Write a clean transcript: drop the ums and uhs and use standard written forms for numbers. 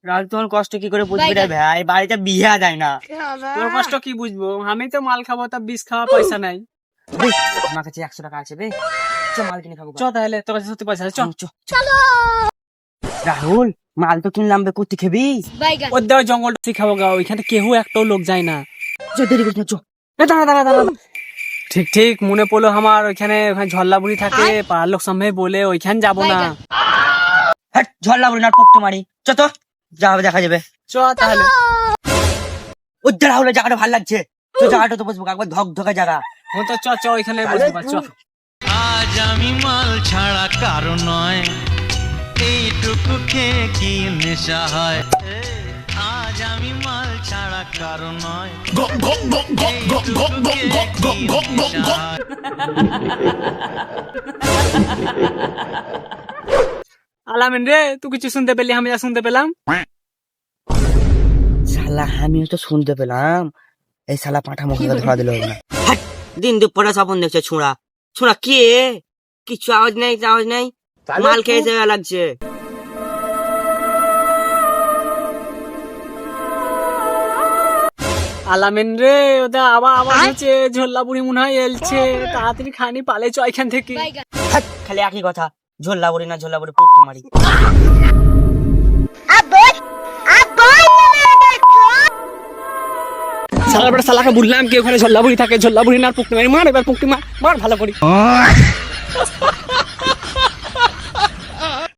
রাহুল তোমার কষ্ট কি করে বুঝবি রে ভাই, বাড়িতে বিয়ে দেয় না। তোর কষ্ট কি বুঝবো, আমি তো মাল খাবো, তা বিষ খাওয়া পয়সা নাই। আমার কাছে 100 টাকা আছে বে, চল মাল কিনে খাবো। চ তাহলে, তোর কাছে সত্যি পয়সা আছে, চ। রাহুল মাল তো কিনলাম বে, কুত্তি খেবি? ওর দেওয়া জঙ্গল শিখাবো গা, ওইখানে কেউ একটাও লোক যায় না। দেরি করিস না, চো। দাঁড়া। ঠিক ঠিক মনে পড়লো আমার, ওইখানে ঝল্লা বুড়ি থাকে, পাড়ার লোক সামনে বলে ওইখানে যাবো না। হ্যাঁ ঝল্লা বলি না, পোক্ত মারি, চ তো যা হবে দেখা যাবে। চ তাহলে। ওই রাহুলের জায়গাটা ভালো লাগছে, তো জায়গাটা তো বসবো, একবার ধক ধকা জায়গা। ও তো চ ওইখানে বসবো, চ। আজ আমি মাল ছাড়া কারো নয়, এইটুকু খেয়ে কি নেশা হয়। আজ আমি মাল ছাড়া কারো নয়, আলামিন রে, তুই কিছু শুনতে পেলি, আমি যা শুনতে পেলাম। শালা আমিও তো শুনতে পেলাম, এই শালা পাঁঠা মুখে ধরা দিল না। দিন দুপুরে স্বপ্ন দেখছে ছোঁড়া ছোঁড়া, কে কিছু আওয়াজ নেই, মাল খেয়ে যাওয়া লাগছে। আলামিন রে, ওটা আবার হচ্ছে, ঝোল্লা বুড়ি মনে হয় এলছে, তাড়াতাড়ি খানি পালে চ এখান থেকে। হাট, খালি একই কথা, ঝোল্লা বড়ি না ঝোল্লা বড়ি, পোক্ত মারি। শালাকে বললাম কি ওখানে ঝোল্লা বুড়ি থাকে, ঝোল্লা বুড়ি না পুকটি মারি, মার এবার পুকটি মার ভালো করি।